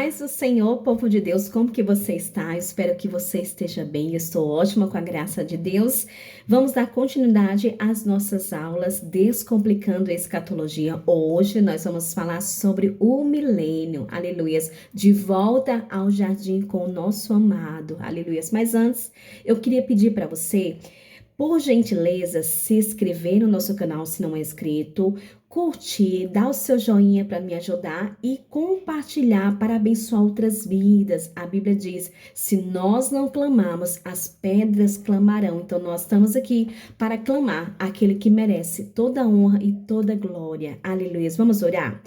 paz do Senhor, povo de Deus, como que você está? Eu espero que você esteja bem. Eu estou ótima com a graça de Deus. Vamos dar continuidade às nossas aulas Descomplicando a Escatologia. Hoje nós vamos falar sobre o milênio. Aleluias. De volta ao jardim com o nosso amado. Aleluias. Mas antes, eu queria pedir para você, por gentileza, se inscrever no nosso canal se não é inscrito, curtir, dar o seu joinha para me ajudar e compartilhar para abençoar outras vidas. A Bíblia diz: se nós não clamarmos, as pedras clamarão. Então nós estamos aqui para clamar aquele que merece toda honra e toda glória. Aleluia. Vamos orar?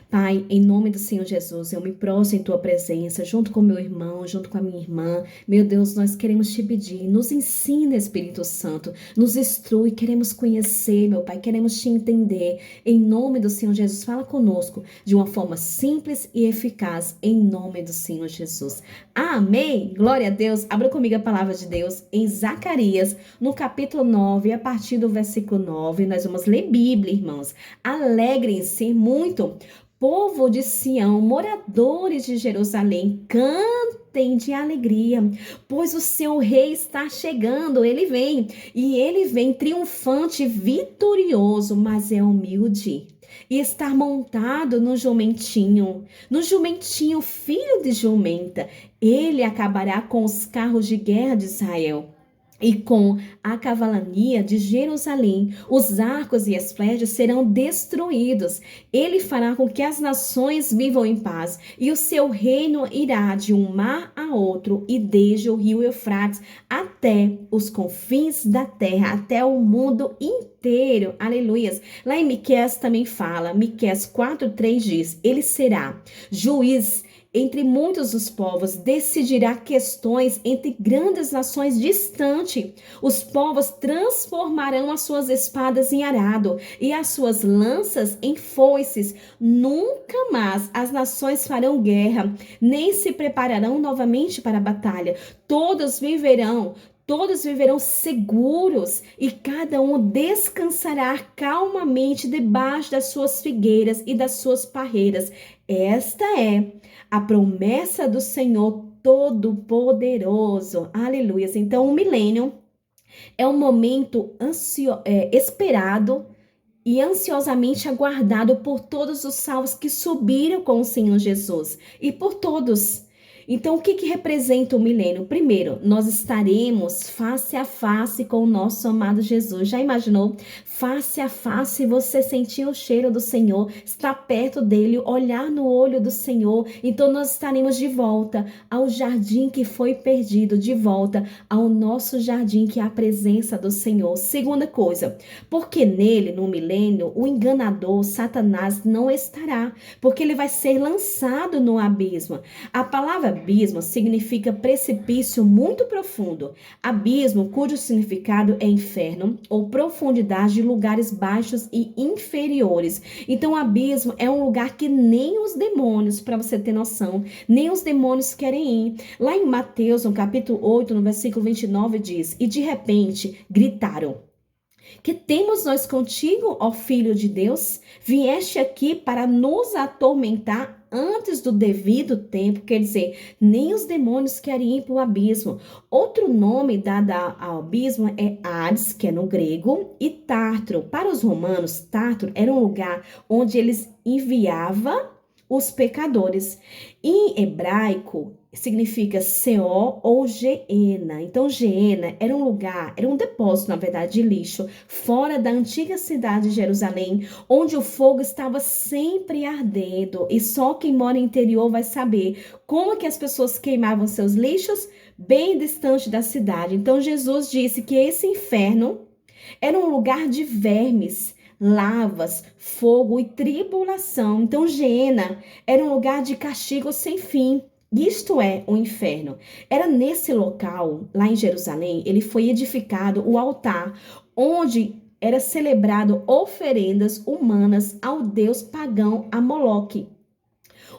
Pai, em nome do Senhor Jesus, eu me prostro em tua presença, junto com meu irmão, junto com a minha irmã. Meu Deus, nós queremos te pedir, nos ensina, Espírito Santo, nos instrui, queremos conhecer, meu Pai, queremos te entender. Em nome do Senhor Jesus, fala conosco de uma forma simples e eficaz, em nome do Senhor Jesus. Amém! Glória a Deus. Abra comigo a palavra de Deus em Zacarias, no capítulo 9, a partir do versículo 9. Nós vamos ler Bíblia, irmãos. Alegrem-se muito. Povo de Sião, moradores de Jerusalém, cantem de alegria, pois o seu rei está chegando, e ele vem triunfante, vitorioso, mas é humilde. E está montado no jumentinho filho de jumenta. Ele acabará com os carros de guerra de Israel e com a cavalania de Jerusalém. Os arcos e as flechas serão destruídos. Ele fará com que as nações vivam em paz, e o seu reino irá de um mar a outro, e desde o rio Eufrates até os confins da terra, até o mundo inteiro. Aleluias. Lá em Miqueias também fala, Miqueias 4:3 diz: ele será juiz entre muitos dos povos, decidirá questões entre grandes nações distantes. Os povos transformarão as suas espadas em arado e as suas lanças em foices. Nunca mais as nações farão guerra, nem se prepararão novamente para a batalha. Todos viverão seguros, e cada um descansará calmamente debaixo das suas figueiras e das suas parreiras. Esta é a promessa do Senhor Todo-Poderoso. Aleluia. Então, o milênio é um momento esperado e ansiosamente aguardado por todos os salvos que subiram com o Senhor Jesus, e por todos. Então, o que representa o milênio? Primeiro, nós estaremos face a face com o nosso amado Jesus. Já imaginou? Face a face, você sentir o cheiro do Senhor, estar perto dele, olhar no olho do Senhor. Então, nós estaremos de volta ao jardim que foi perdido, de volta ao nosso jardim, que é a presença do Senhor. Segunda coisa, porque nele, no milênio, o enganador, Satanás, não estará, porque ele vai ser lançado no abismo. A palavra abismo significa precipício muito profundo. Abismo, cujo significado é inferno ou profundidade de lugares baixos e inferiores. Então, abismo é um lugar que nem os demônios, para você ter noção, nem os demônios querem ir. Lá em Mateus, no capítulo 8, no versículo 29, diz: e de repente gritaram: que temos nós contigo, ó Filho de Deus? Vieste aqui para nos atormentar antes do devido tempo. Quer dizer, nem os demônios querem ir para o abismo. Outro nome dado ao abismo é Hades, que é no grego, e Tártaro. Para os romanos, Tártaro era um lugar onde eles enviavam os pecadores. Em hebraico, significa Seol ou Geena. Então, Geena era um lugar, era um depósito, na verdade, de lixo, fora da antiga cidade de Jerusalém, onde o fogo estava sempre ardendo. E só quem mora no interior vai saber como que as pessoas queimavam seus lixos bem distante da cidade. Então, Jesus disse que esse inferno era um lugar de vermes, lavas, fogo e tribulação. Então, Geena era um lugar de castigo sem fim. Isto é o inferno. Era nesse local, lá em Jerusalém, ele foi edificado o altar, onde era celebrado oferendas humanas ao deus pagão a Moloque.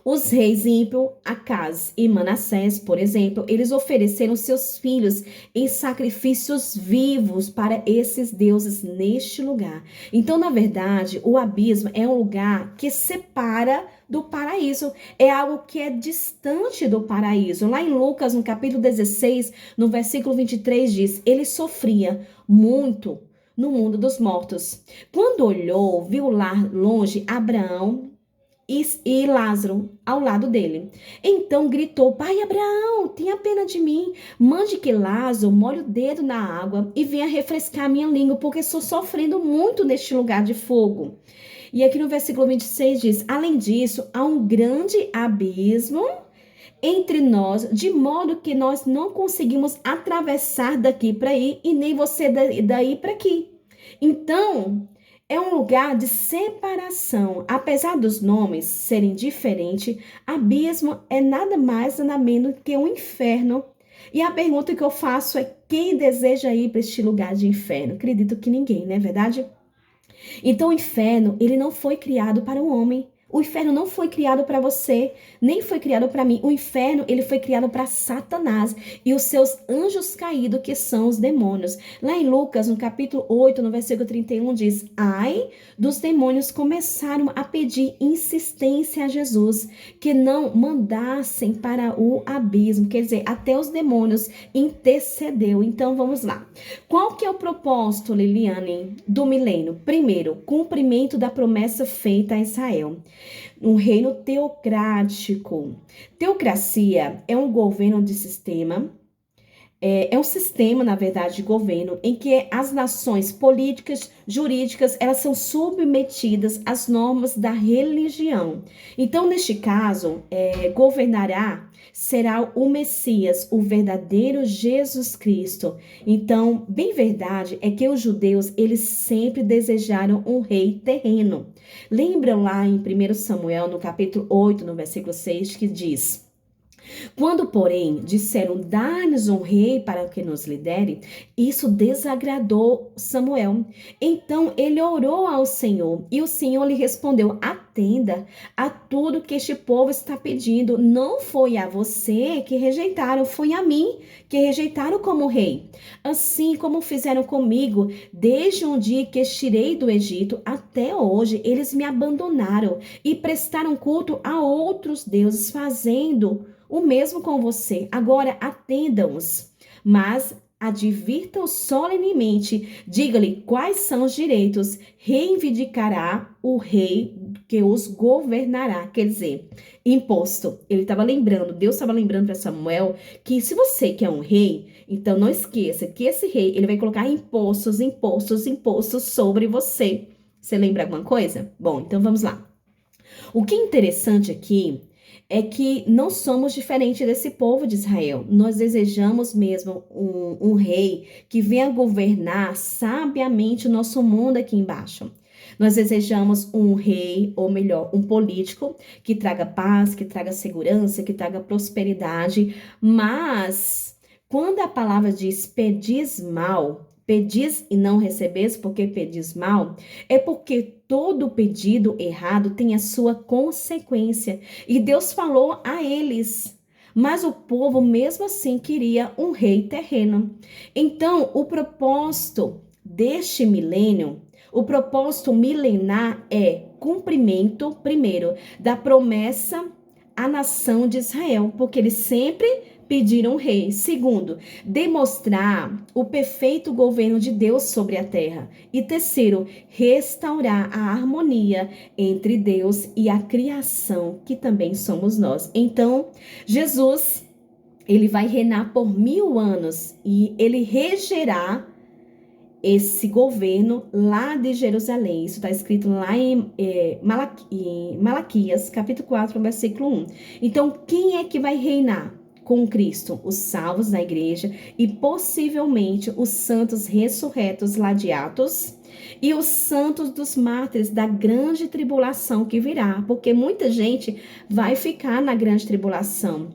Os reis ímpios, Acaz e Manassés, por exemplo, eles ofereceram seus filhos em sacrifícios vivos para esses deuses neste lugar. Então, na verdade, o abismo é um lugar que separa do paraíso. É algo que é distante do paraíso. Lá em Lucas, no capítulo 16, no versículo 23, diz: ele sofria muito no mundo dos mortos. Quando olhou, viu lá longe Abraão e Lázaro ao lado dele. Então gritou: Pai Abraão, tenha pena de mim. Mande que Lázaro molhe o dedo na água e venha refrescar minha língua, porque estou sofrendo muito neste lugar de fogo. E aqui no versículo 26 diz: além disso, há um grande abismo entre nós, de modo que nós não conseguimos atravessar daqui para aí e nem você daí para aqui. Então, é um lugar de separação. Apesar dos nomes serem diferentes, abismo é nada mais, nada menos que um inferno. E a pergunta que eu faço é: quem deseja ir para este lugar de inferno? Acredito que ninguém, não é verdade? Então, o inferno, ele não foi criado para o homem. O inferno não foi criado para você, nem foi criado para mim. O inferno, ele foi criado para Satanás e os seus anjos caídos, que são os demônios. Lá em Lucas, no capítulo 8, no versículo 31, diz: ai dos demônios começaram a pedir insistência a Jesus, que não mandassem para o abismo. Quer dizer, até os demônios intercedeu. Então, vamos lá. Qual que é o propósito, Liliane, do milênio? Primeiro, cumprimento da promessa feita a Israel. Um reino teocrático. Teocracia é um governo de sistema, é um sistema, na verdade, de governo em que as nações políticas, jurídicas, elas são submetidas às normas da religião. Então, neste caso, governará será o Messias, o verdadeiro Jesus Cristo. Então, bem verdade é que os judeus, eles sempre desejaram um rei terreno. Lembram lá em 1 Samuel, no capítulo 8, no versículo 6, que diz: quando, porém, disseram: dá-nos um rei para que nos lidere, isso desagradou Samuel. Então ele orou ao Senhor e o Senhor lhe respondeu: atenda a tudo que este povo está pedindo. Não foi a você que rejeitaram, foi a mim que rejeitaram como rei. Assim como fizeram comigo, desde um dia que estirei do Egito até hoje, eles me abandonaram e prestaram culto a outros deuses, fazendo o mesmo com você. Agora atendam-os, mas advirtam solenemente, diga-lhe quais são os direitos, reivindicará o rei que os governará. Quer dizer, imposto. Ele estava lembrando, Deus estava lembrando para Samuel que se você quer um rei, então não esqueça que esse rei, ele vai colocar impostos, impostos, impostos sobre você. Você lembra alguma coisa? Bom, então vamos lá. O que é interessante aqui é que não somos diferentes desse povo de Israel. Nós desejamos mesmo um rei que venha governar sabiamente o nosso mundo aqui embaixo. Nós desejamos um rei, ou melhor, um político que traga paz, que traga segurança, que traga prosperidade. Mas quando a palavra diz pedis mal, pedis e não recebes porque pedis mal, é porque todo pedido errado tem a sua consequência. E Deus falou a eles, mas o povo mesmo assim queria um rei terreno. Então, o propósito deste milênio, o propósito milenar é cumprimento, primeiro, da promessa à nação de Israel, porque eles sempre pediram um rei. Segundo, demonstrar o perfeito governo de Deus sobre a terra. E terceiro, restaurar a harmonia entre Deus e a criação, que também somos nós. Então, Jesus, ele vai reinar por 1000 anos e ele regerá esse governo lá de Jerusalém. Isso está escrito lá em Malaquias, capítulo 4, versículo 1. Então, quem é que vai reinar com Cristo? Os salvos da igreja e possivelmente os santos ressurretos lá de Atos e os santos dos mártires da grande tribulação que virá, porque muita gente vai ficar na grande tribulação.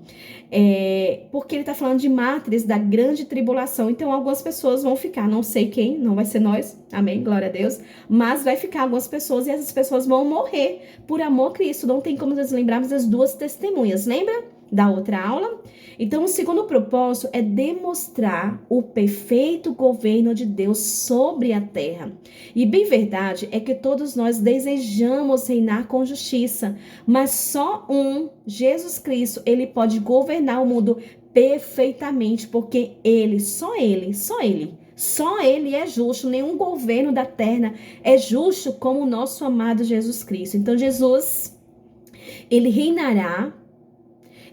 Porque ele está falando de mártires da grande tribulação. Então, algumas pessoas vão ficar, não sei quem, não vai ser nós, amém, glória a Deus, mas vai ficar algumas pessoas e essas pessoas vão morrer por amor a Cristo. Não tem como nós lembrarmos das duas testemunhas, lembra da outra aula? Então, o segundo propósito é demonstrar o perfeito governo de Deus sobre a terra. E bem verdade é que todos nós desejamos reinar com justiça, mas só Jesus Cristo, ele pode governar o mundo perfeitamente, porque só ele é justo. Nenhum governo da terra é justo como o nosso amado Jesus Cristo. Então, Jesus, ele reinará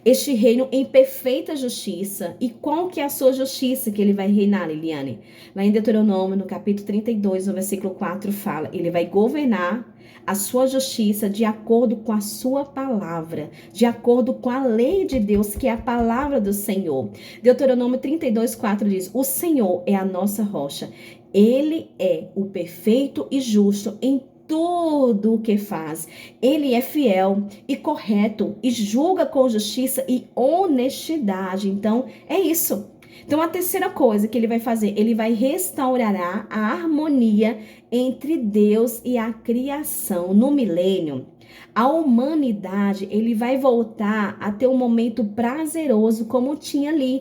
este reino em perfeita justiça. E qual que é a sua justiça que ele vai reinar, Liliane? Lá em Deuteronômio, no capítulo 32, no versículo 4, fala, ele vai governar a sua justiça de acordo com a sua palavra, de acordo com a lei de Deus, que é a palavra do Senhor. Deuteronômio 32, 4 diz, o Senhor é a nossa rocha, ele é o perfeito e justo em tudo o que faz. Ele é fiel e correto e julga com justiça e honestidade. Então, é isso. Então, a terceira coisa que ele vai fazer, ele vai restaurar a harmonia entre Deus e a criação. No milênio, a humanidade, ele vai voltar a ter um momento prazeroso como tinha ali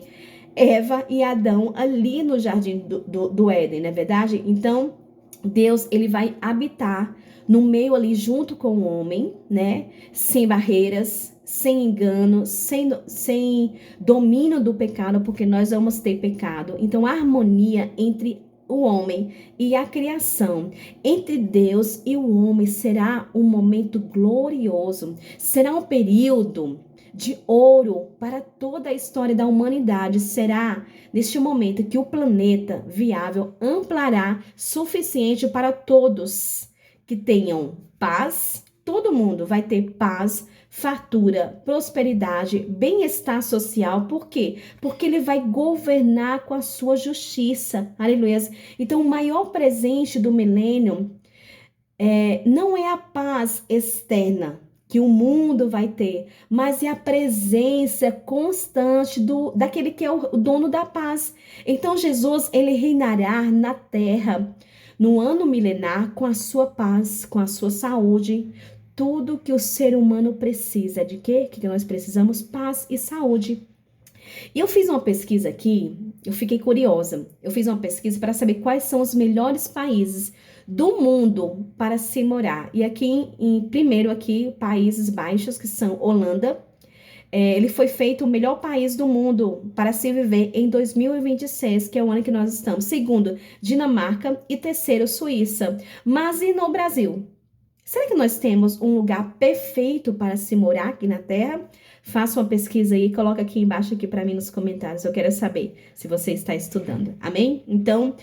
Eva e Adão ali no jardim do Éden, não é verdade? Então, Deus, ele vai habitar no meio ali junto com o homem, né? Sem barreiras, sem engano, sem domínio do pecado, porque nós vamos ter pecado. Então, a harmonia entre o homem e a criação, entre Deus e o homem, será um momento glorioso. Será um período de ouro para toda a história da humanidade. Será neste momento que o planeta viável amparará suficiente para todos que tenham paz. Todo mundo vai ter paz, fartura, prosperidade, bem-estar social. Por quê? Porque ele vai governar com a sua justiça. Aleluia. Então, o maior presente do milênio não é a paz externa que o mundo vai ter, mas é a presença constante daquele que é o dono da paz. Então, Jesus, ele reinará na terra no ano milenar com a sua paz, com a sua saúde, tudo que o ser humano precisa. De quê? Que nós precisamos? Paz e saúde. E eu fiz uma pesquisa aqui, eu fiquei curiosa. Eu fiz uma pesquisa para saber quais são os melhores países do mundo para se morar. E aqui, primeiro aqui, Países Baixos, que são Holanda. Ele foi feito o melhor país do mundo para se viver em 2026, que é o ano que nós estamos. Segundo, Dinamarca. E terceiro, Suíça. Mas e no Brasil? Será que nós temos um lugar perfeito para se morar aqui na Terra? Faça uma pesquisa aí, coloca aqui embaixo aqui para mim nos comentários. Eu quero saber se você está estudando. Amém? Então,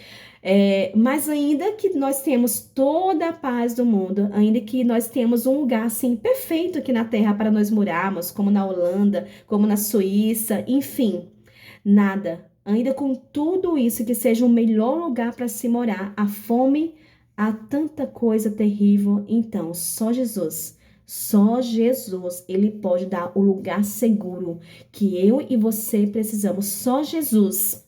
mas ainda que nós temos toda a paz do mundo, ainda que nós temos um lugar assim perfeito aqui na Terra para nós morarmos, como na Holanda, como na Suíça, enfim, nada. Ainda com tudo isso, que seja o melhor lugar para se morar, a fome, há tanta coisa terrível. Então, só Jesus, ele pode dar o lugar seguro que eu e você precisamos. Só Jesus,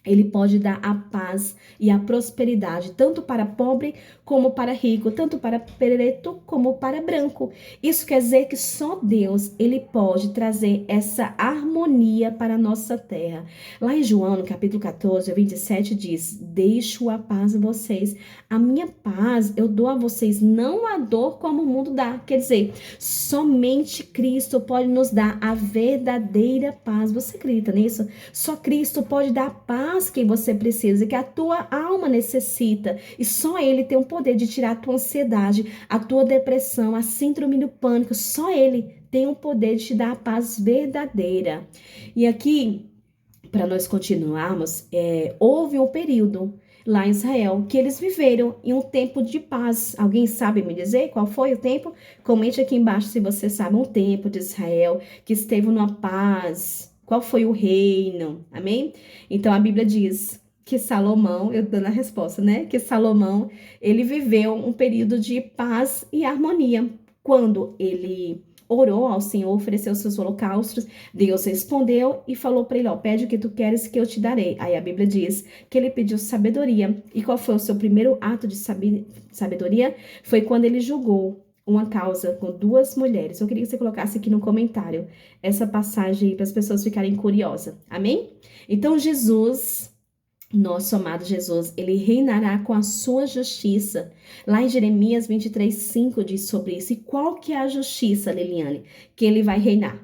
ele pode dar a paz e a prosperidade, tanto para pobre como para rico, tanto para preto como para branco. Isso quer dizer que só Deus, ele pode trazer essa harmonia para a nossa terra. Lá em João, no capítulo 14, 27, diz: deixo a paz a vocês, a minha paz eu dou a vocês, não a dor como o mundo dá. Quer dizer, somente Cristo pode nos dar a verdadeira paz. Você acredita nisso? Só Cristo pode dar a paz que você precisa, que a tua alma necessita, e só ele tem o poder de tirar a tua ansiedade, a tua depressão, a síndrome do pânico. Só ele tem o poder de te dar a paz verdadeira. E aqui, para nós continuarmos, houve um período lá em Israel que eles viveram em um tempo de paz. Alguém sabe me dizer qual foi o tempo? Comente aqui embaixo se você sabe um tempo de Israel que esteve numa paz. Qual foi o reino? Amém? Então, a Bíblia diz que Salomão, eu dando a resposta, né? Que Salomão, ele viveu um período de paz e harmonia, quando ele orou ao Senhor, ofereceu seus holocaustos. Deus respondeu e falou para ele, ó, pede o que tu queres que eu te darei. Aí a Bíblia diz que ele pediu sabedoria. E qual foi o seu primeiro ato de sabedoria? Foi quando ele julgou uma causa com duas mulheres. Eu queria que você colocasse aqui no comentário essa passagem aí para as pessoas ficarem curiosas. Amém? Então Jesus, nosso amado Jesus, ele reinará com a sua justiça. Lá em Jeremias 23:5 diz sobre isso. E qual que é a justiça, Liliane? Que ele vai reinar.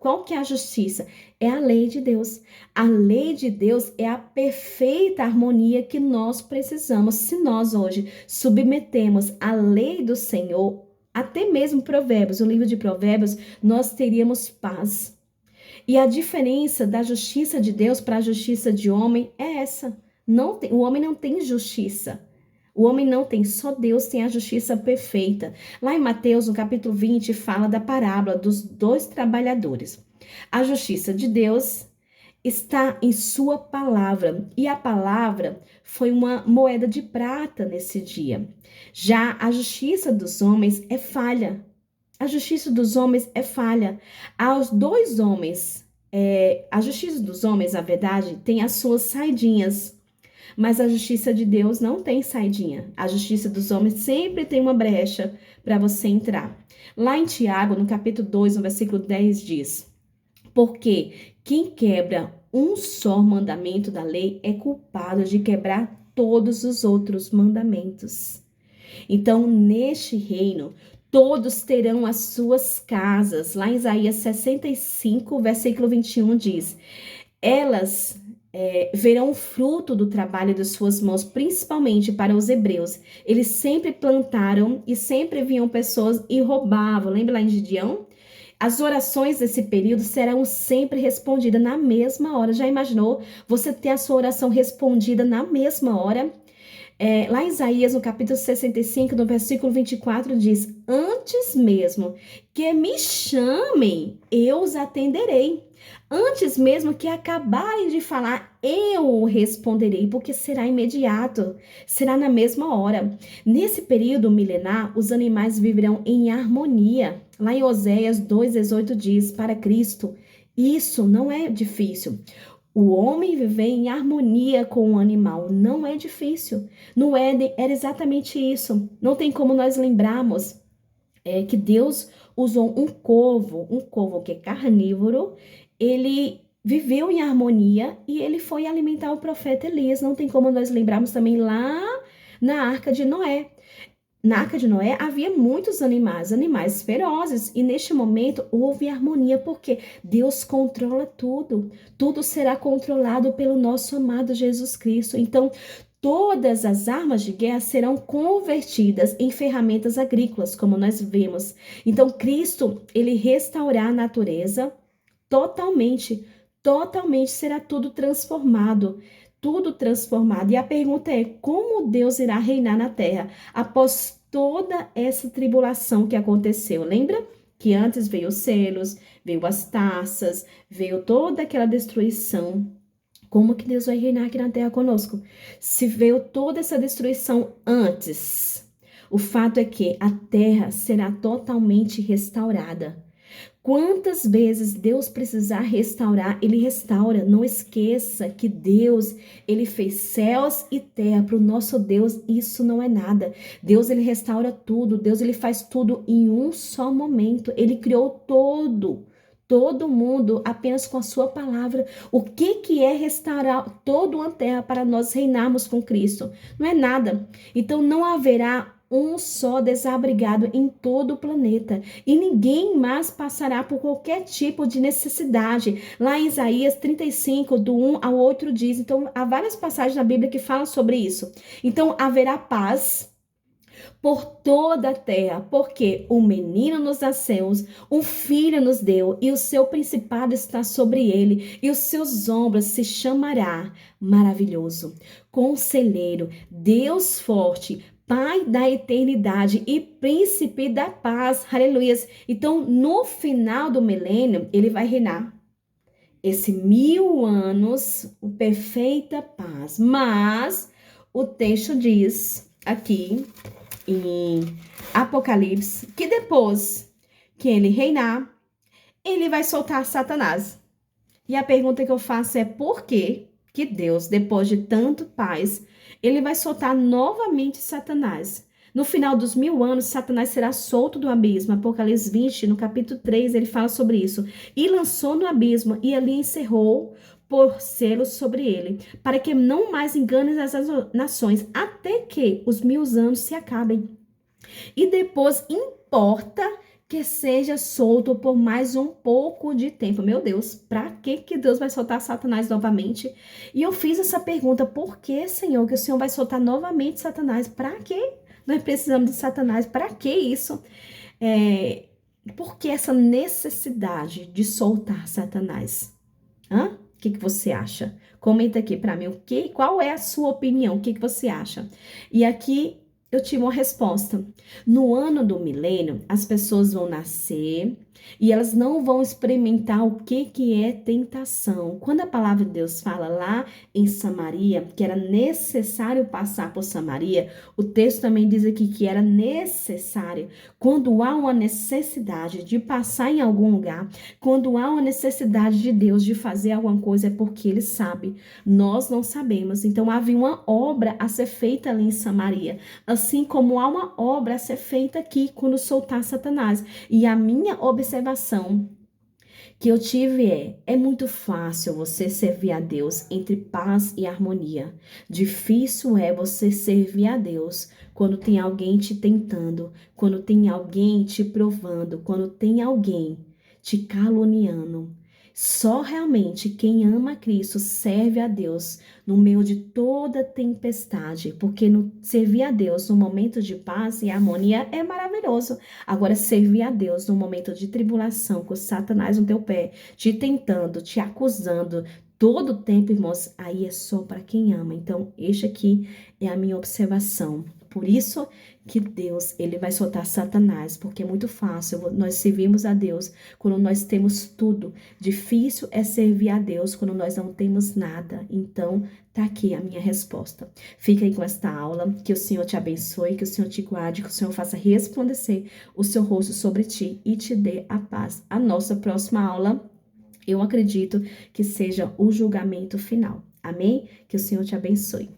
Qual que é a justiça? É a lei de Deus. A lei de Deus é a perfeita harmonia que nós precisamos. Se nós hoje submetemos a lei do Senhor, até mesmo Provérbios, o livro de Provérbios, nós teríamos paz. E a diferença da justiça de Deus para a justiça de homem é essa. O homem não tem justiça. O homem não tem, só Deus tem a justiça perfeita. Lá em Mateus, no capítulo 20, fala da parábola dos dois trabalhadores. A justiça de Deus está em sua palavra, e a palavra foi uma moeda de prata nesse dia. Já a justiça dos homens é falha. A justiça dos homens é falha. Aos dois homens, a justiça dos homens, na verdade, tem as suas saidinhas. Mas a justiça de Deus não tem saidinha. A justiça dos homens sempre tem uma brecha para você entrar. Lá em Tiago, no capítulo 2, no versículo 10, diz: porque quem quebra um só mandamento da lei é culpado de quebrar todos os outros mandamentos. Então, neste reino, todos terão as suas casas. Lá em Isaías 65, versículo 21 diz: elas verão o fruto do trabalho de suas mãos, principalmente para os hebreus. Eles sempre plantaram e sempre vinham pessoas e roubavam. Lembra lá em Gideão? As orações desse período serão sempre respondidas na mesma hora. Já imaginou você ter a sua oração respondida na mesma hora? Lá em Isaías, no capítulo 65, no versículo 24, diz: antes mesmo que me chamem, eu os atenderei. Antes mesmo que acabarem de falar, eu responderei, porque será imediato, será na mesma hora. Nesse período milenar, os animais viverão em harmonia. Lá em Oséias 2:18 diz: para Cristo, isso não é difícil. O homem viver em harmonia com o animal não é difícil. No Éden era exatamente isso. Não tem como nós lembrarmos que Deus usou um corvo que é carnívoro, ele viveu em harmonia e ele foi alimentar o profeta Elias. Não tem como nós lembrarmos também lá na Arca de Noé. Na Arca de Noé havia muitos animais ferozes, e neste momento houve harmonia, porque Deus controla tudo. Tudo será controlado pelo nosso amado Jesus Cristo. Então, todas as armas de guerra serão convertidas em ferramentas agrícolas, como nós vemos. Então, Cristo, ele restaurará a natureza totalmente será tudo transformado. Tudo transformado. E a pergunta é: como Deus irá reinar na terra após toda essa tribulação que aconteceu? Lembra que antes veio os selos, veio as taças, veio toda aquela destruição. Como que Deus vai reinar aqui na terra conosco? Se veio toda essa destruição antes, o fato é que a terra será totalmente restaurada. Quantas vezes Deus precisar restaurar, Ele restaura. Não esqueça que Deus, Ele fez céus e terra. Para o nosso Deus, isso não é nada. Deus, Ele restaura tudo. Deus, Ele faz tudo em um só momento. Ele criou todo mundo apenas com a sua palavra. O que é restaurar toda uma terra para nós reinarmos com Cristo? Não é nada. Então não haverá um só desabrigado em todo o planeta, e ninguém mais passará por qualquer tipo de necessidade. Lá em Isaías 35, do 1 ao 8 diz, então há várias passagens na Bíblia que falam sobre isso. Então haverá paz por toda a terra, porque o menino nos nasceu, um filho nos deu, e o seu principado está sobre ele, e os seus ombros se chamará Maravilhoso, Conselheiro, Deus Forte, Pai da eternidade e príncipe da paz. Aleluias. Então, no final do milênio, ele vai reinar. Esse 1000 anos, perfeita paz. Mas o texto diz aqui em Apocalipse que depois que ele reinar, ele vai soltar Satanás. E a pergunta que eu faço é por que Deus, depois de tanto paz, ele vai soltar novamente Satanás? No final dos 1000 anos, Satanás será solto do abismo. Apocalipse 20, no capítulo 3, ele fala sobre isso. E lançou no abismo, e ali encerrou por selos sobre ele, para que não mais engane as nações, até que os 1000 anos se acabem. E depois importa que seja solto por mais um pouco de tempo. Meu Deus, para que Deus vai soltar Satanás novamente? E eu fiz essa pergunta: por que, Senhor, que o Senhor vai soltar novamente Satanás? Para quê? Nós precisamos de Satanás. Para que isso? Por que essa necessidade de soltar Satanás? Hã? O que você acha? Comenta aqui para mim qual é a sua opinião, o que você acha? E aqui eu tive uma resposta. No ano do milênio, as pessoas vão nascer e elas não vão experimentar o que é tentação. Quando a palavra de Deus fala lá em Samaria, que era necessário passar por Samaria, o texto também diz aqui que era necessário. Quando há uma necessidade de passar em algum lugar, quando há uma necessidade de Deus de fazer alguma coisa, é porque Ele sabe. Nós não sabemos. Então havia uma obra a ser feita ali em Samaria. Assim como há uma obra a ser feita aqui quando soltar Satanás. E a minha observação que eu tive é muito fácil você servir a Deus entre paz e harmonia. Difícil é você servir a Deus quando tem alguém te tentando, quando tem alguém te provando, quando tem alguém te caluniando. Só realmente quem ama Cristo serve a Deus no meio de toda tempestade, porque servir a Deus no momento de paz e harmonia é maravilhoso. Agora, servir a Deus no momento de tribulação, com Satanás no teu pé, te tentando, te acusando, todo o tempo, irmãos, aí é só para quem ama. Então, este aqui é a minha observação. Por isso que Deus, ele vai soltar Satanás, porque é muito fácil. Nós servimos a Deus quando nós temos tudo. Difícil é servir a Deus quando nós não temos nada. Então, tá aqui a minha resposta. Fica aí com esta aula, que o Senhor te abençoe, que o Senhor te guarde, que o Senhor faça resplandecer o seu rosto sobre ti e te dê a paz. A nossa próxima aula, eu acredito que seja o julgamento final. Amém? Que o Senhor te abençoe.